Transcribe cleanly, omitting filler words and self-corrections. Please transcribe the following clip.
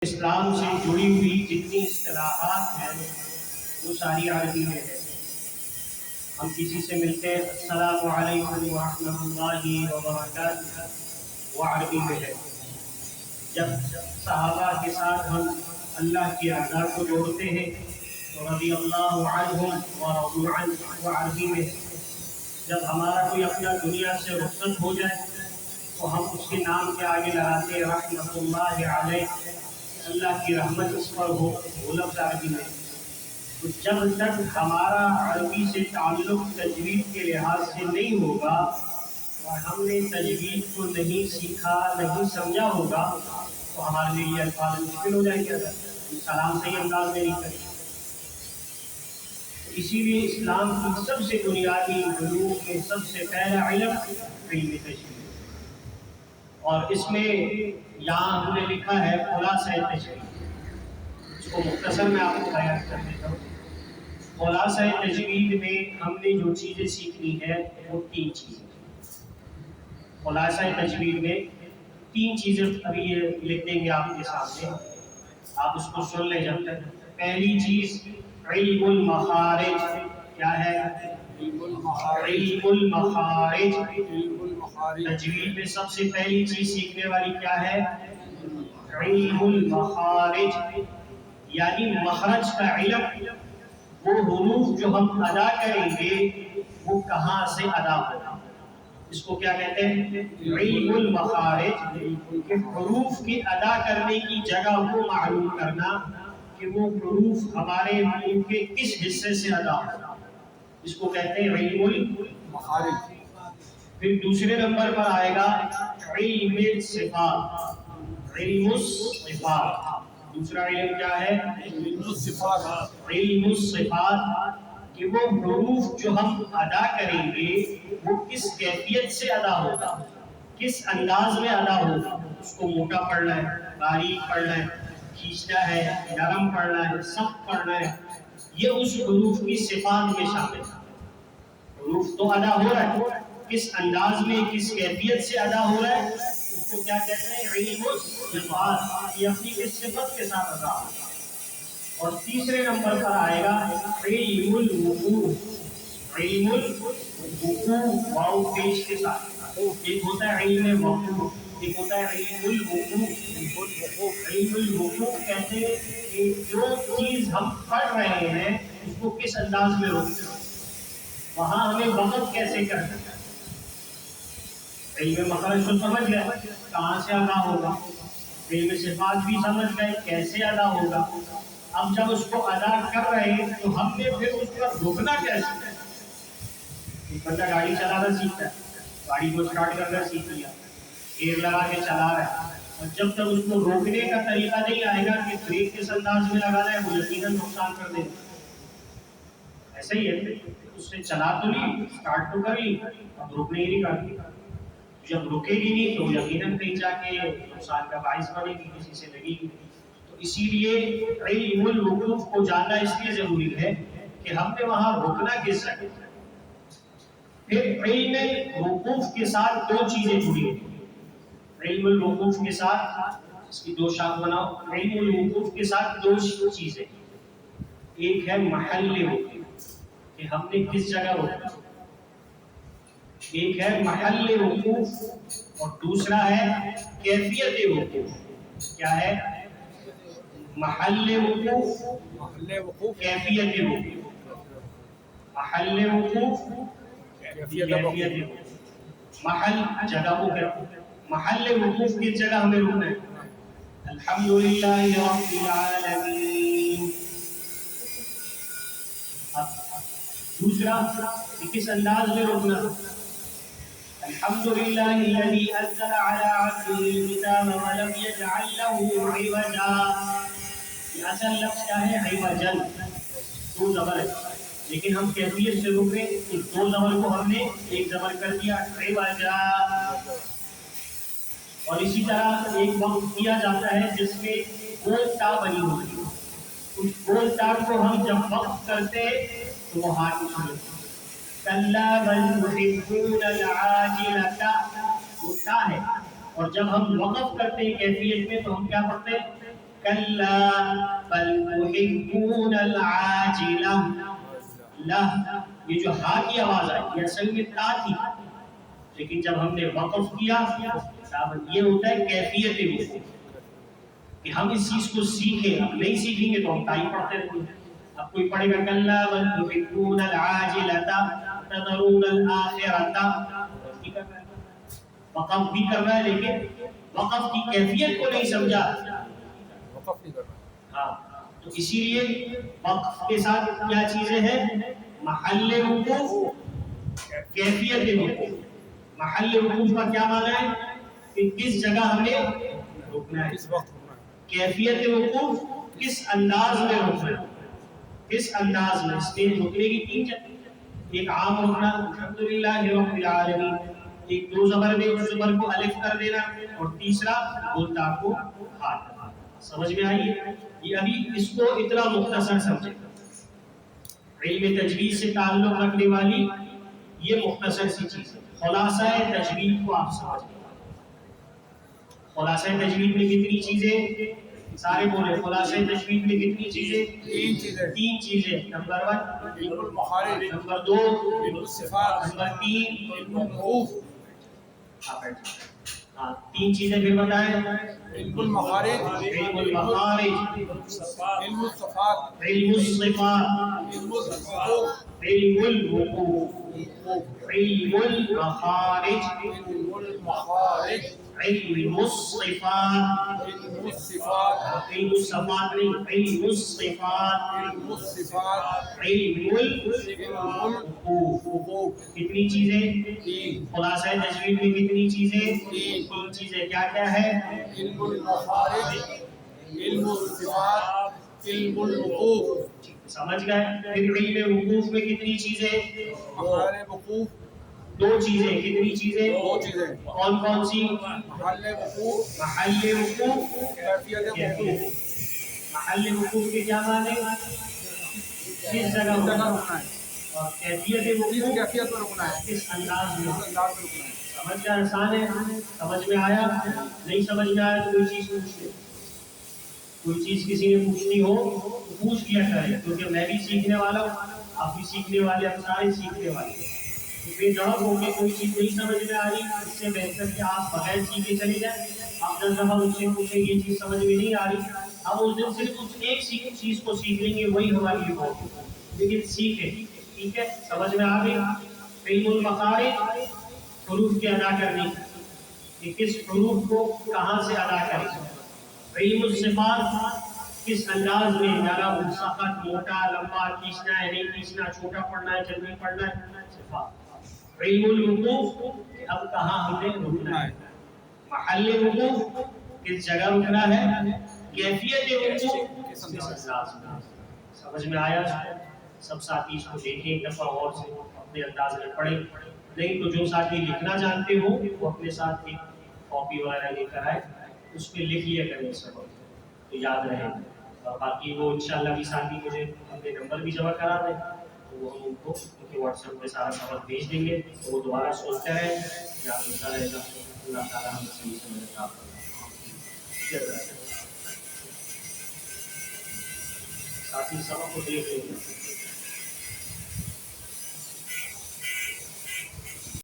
اسلام سے جڑی ہوئی جتنی اصطلاحات ہیں وہ ساری عربی میں ہے۔ ہم کسی سے ملتے ہیں السلام علیکم ورحمۃ اللہ وبرکاتہ، وہ عربی میں ہے۔ جب صحابہ کے ساتھ ہم اللہ کی رضا کو جوڑتے ہیں تو رضی اللہ عنہم ورضوا عنہ، وہ عربی میں ہے۔ جب ہمارا کوئی اپنا دنیا سے رخصت ہو جائے تو ہم اس کے نام کے آگے لگاتے ہیں رحمۃ اللہ علیہ، اللہ کی رحمت اس پر ہو، وہ لفظ عربی میں۔ تو جب تک ہمارا عربی سے تعلق تجوید کے لحاظ سے نہیں ہوگا اور ہم نے تجوید کو نہیں سیکھا، نہیں سمجھا ہوگا تو ہمارے لیے یہ الفاظ مشکل ہو جائیں گے، سلام صحیح انداز میں نہیں کریں۔ اسی لیے اسلام کی سب سے بنیادی علوم میں سب سے پہلا علم علم تشریح، اور اس میں یہاں ہم نے لکھا ہے خلاصہ تجوید۔ اس کو مختصر میں آپ کو بیان کر دیتا ہوں۔ خلاصہ تجوید میں ہم نے جو چیزیں سیکھنی ہے وہ 3 چیزیں۔ خلاصہ تجوید میں 3 چیزیں ابھی یہ لکھ دیں گے آپ کے سامنے، آپ اس کو سن لیں جب تک۔ پہلی چیز علم المخارج، کیا ہے؟ علم المخارج۔ تجوید میں سب سے پہلی چیز سیکھنے والی کیا ہے؟ علم المخارج، یعنی مخرج کا علم، وہ حروف جو ہم ادا کریں گے وہ کہاں سے ادا ہوگا، اس کو کیا کہتے ہیں؟ علم المخارج، کہ حروف کے ادا کرنے کی جگہ کو معلوم کرنا کہ وہ حروف ہمارے منہ کے کس حصے سے ادا ہوگا، اس کو کہتے ہیں علم المخارج۔ پھر دوسرے نمبر پر آئے گا علم الصفات، علم الصفات۔ دوسرا علم کیا ہے؟ علم الصفات۔ علم الصفات، کہ وہ حروف جو ہم ادا کریں گے وہ کس کیفیت سے ادا ہوگا، کس انداز میں ادا ہوگا، اس کو موٹا پڑھنا ہے، باریک پڑھنا ہے، کھینچنا ہے، نرم پڑھنا ہے، سخت پڑھنا ہے، یہ اس حروف کی صفات میں شامل ہے۔ حروف تو ادا ہو رہا ہے، کس انداز میں کس کیفیت سے ادا ہو رہا ہے، اس کو کیا کہتے ہیں؟ علم الصفات، یہ اپنی کس صفت کے ساتھ ادا ہو۔ اور تیسرے نمبر پر آئے گا علم الوقوف، علم الوقوف، واو پیش کے ساتھ۔ ایک ہوتا ہے علم وقوف، ایک ہوتا ہے علم الوقوف۔ علم الوقوف کہتے ہیں کہ جو چیز ہم پڑھ رہے ہیں اس کو کس انداز میں روکنا، وہاں ہمیں وقف کیسے کرنا۔ علم مخرج تو سمجھ گئے کہاں سے ادا ہوگا، علم صفات بھی سمجھ گئے کیسے ادا ہوگا۔ اب جب اس کو ادا کر رہے ہیں تو ہم نے پھر اس پر روکنا کیسے؟ ایک بندہ گاڑی چلانا سیکھتا ہے، گاڑی کو اسٹارٹ کرنا سیکھ لیا، گیئر لگا کے چلا رہا ہے، اور جب تک اس کو روکنے کا طریقہ نہیں آئے گا کہ بریک کس انداز میں لگانا ہے، وہ یقیناً نقصان کر دے گا۔ ایسا ہی ہے، اس نے چلا تو لی، اسٹارٹ تو کر لی، اب روکنے ہی نہیں کرتی، جب رکے گی نہیں تو یقیناً کہیں جا کے نقصان کا باعث بنے گی، کسی سے لگے گی۔ تو اسی لیے علم الوقوف کو جاننا اس لیے ضروری ہے کہ ہم نے وہاں رکنا کس جگہ۔ پھر علم الوقوف کے ساتھ 2 چیزیں جڑی ہیں، علم الوقوف کے ساتھ اس کی 2 شاخ بناؤ۔ علم الوقوف کے ساتھ 2 چیزیں، ایک ہے محل وقوف، کہ ہم نے کس جگہ روکنا، ایک ہے محل وقوف، اور دوسرا ہے کیفیت وقوف۔ کیا ہے؟ محل وقوف، کیفیت وقوف۔ محل وقوف، کیفیت وقوف۔ محل جگہ کو کہتے ہیں، محل وقوف کی جگہ ہمیں روکنا ہے۔ الحمدللہ رب العالمین۔ دوسرا کس انداز میں روکنا، الحمدللہ الذی انزل علی عبدہ الکتاب ولم یجعل له عوجا۔ یہ اصل لفظ کیا ہے؟ عوجا، 2 زبر ہے، لیکن ہم کیفیت سے روک رہے ہیں، اس 2 زبر کو ہم نے 1 زبر کر دیا، عوجا۔ اور اسی طرح ایک وقت کیا جاتا ہے جس میں گول تا بنی ہوتی ہے، اس گول تا کو ہم جب وقت کرتے تو وہ ہاتھ اٹھتے، کلا بل تحبون العاجلۃ، وہ تا ہے، اور جب ہم وقف کرتے ہیں کیفیت میں تو ہم کیا پڑھتے ہیں؟ کلا بل تحبون العاجلہ، لا، یہ جو ہا کی آواز آئی یہ اصل میں تا تھی، لیکن جب ہم نے وقف کیا یہ ہوتا ہے کیفیت وقوف، کہ ہم اس چیز کو سیکھیں، اب نہیں سیکھیں گے تو ہم تائی پڑھتے رہیں گے۔ اب کوئی پڑھے گا کلا بل تحبون العاجلۃ تذرون الآخرۃ، وقف بھی کر رہا ہے لیکن وقف کی کیفیت کو نہیں سمجھا، وقف نہیں کرنا۔ ہاں، تو اسی لیے وقف کے ساتھ کیا چیزیں ہیں؟ محل وقوف، کیفیت وقوف۔ محل وقوف کا کیا معنی ہے؟ کہ کس جگہ ہمیں رکنا ہے، کس وقت رکنا ہے، کیفیت وقوف کس انداز میں رکنا ہے، کس انداز میں۔ اس میں رکنے کی تین جگہ، ایک عام رکنا الحمدللہ رب العالمین، ایک دو زبر میں اس زبر کو الف کر دینا، اور تیسرا دو تا کو ہاتھ۔ سمجھ میں آئی؟ یہ ابھی اس کو اتنا مختصر سمجھے، علم تجوید سے تعلق رکھنے والی یہ مختصر سی چیز ہے۔ خلاصہ تجوید کو آپ سمجھ لیں، خلاصہ تجوید میں کتنی چیزیں؟ سارے بولے، خلاصہ تجوید میں کتنی چیزیں؟ تین چیزیں۔ نمبر 1 علم المخارج، نمبر 2 علم الصفات، نمبر 3 علم الحروف۔ ہاں، تین چیزیں پھر بتائیں۔ علم المخارج، علم المخارج، علم الصفات، علم الصفات، علم الحروف، علم الوقوف، علم المخارج، علم المخارج، علم الصفات، علم الصفات، علم الصفات نہیں، علم الصفات، علم الصفات، علم الوقوف۔ الوقوف۔ کتنی چیزیں؟ تین۔ خلاصہ تجوید میں کتنی چیزیں؟ تین۔ تین چیزیں کیا کیا ہے؟ علم المخارج، علم الصفات، علم الوقوف۔ سمجھ گئے؟ پھر علم وقوف میں کتنی چیزیں؟ محل وقوف، دو چیزیں۔ کتنی چیزیں؟ دو چیزیں۔ کون کون سی؟ محل وقوف، محل وقوف، کیفیت کیفیت۔ وقوف۔ محل وقوف کے کیا معنی؟ کس جگہ کس جگہ ہونا رکنا ہے، اور کیفیت کس وقوف کیفیت میں رکنا ہے، کس انداز میں۔ کس انداز میں رکنا ہے۔ سمجھ کا آسان ہے؟ سمجھ میں آیا؟ نہیں سمجھ میں آیا تو کوئی چیز پوچھ لے، کوئی چیز کسی نے پوچھنی ہو تو پوچھ لیا کرے، کیونکہ میں بھی سیکھنے والا ہوں، آپ بھی سیکھنے والے، ہم سارے سیکھنے والے ہیں۔ تو بے ڈر ہو کے کوئی چیز نہیں سمجھ میں آ رہی، اس سے بہتر کہ آپ بغیر سیکھے چلے جائیں۔ آپ 10 دفعہ مجھ سے پوچھیں یہ چیز سمجھ میں نہیں آ رہی، ہم اس دن صرف اس ایک چیز کو سیکھ لیں گے، وہی ہمارے لیے بہت ہے، لیکن سیکھیں۔ ٹھیک ہے؟ سمجھ میں آ گئی؟ علم المخارج، حروف کی ادا کرنی، کہ کس حروف کو کہاں سے ادا کریں۔ علم الصفات، کس انداز میں، نرم، سخت، موٹا، لمبا، کھینچنا ہے نہیں کھینچنا، چھوٹا پڑھنا ہے جلدی پڑھنا ہے، صفات۔ علم الوقوف، کہ اب کہاں ہم نے رکنا ہے۔ محل وقوف، کس جگہ رکنا ہے۔ کیفیت وقوف، کس انداز میں۔ سمجھ میں آیا؟ سب ساتھی اس کو دیکھیں ایک دفعہ اور سے اپنے انداز میں پڑھیں، نہیں تو جو ساتھی لکھنا جانتے ہو وہ اپنے ساتھ ایک کاپی وغیرہ لے کر آئے، اس پہ لکھ لیا کریں سبق، تو یاد رہے۔ اور باقی وہ انشاءاللہ بھی ساتھی مجھے اپنے نمبر بھی جمع کرا دیں، تو وہ ہم ان کو ان کے واٹس ایپ پہ سارا سبق بھیج دیں گے، تو وہ دوبارہ سوچتے رہیں، یاد ہوتا رہے گا۔ اللہ تعالیٰ ہم صحیح سمجھ کا ساتھی سبق کو دیکھ لیں گے۔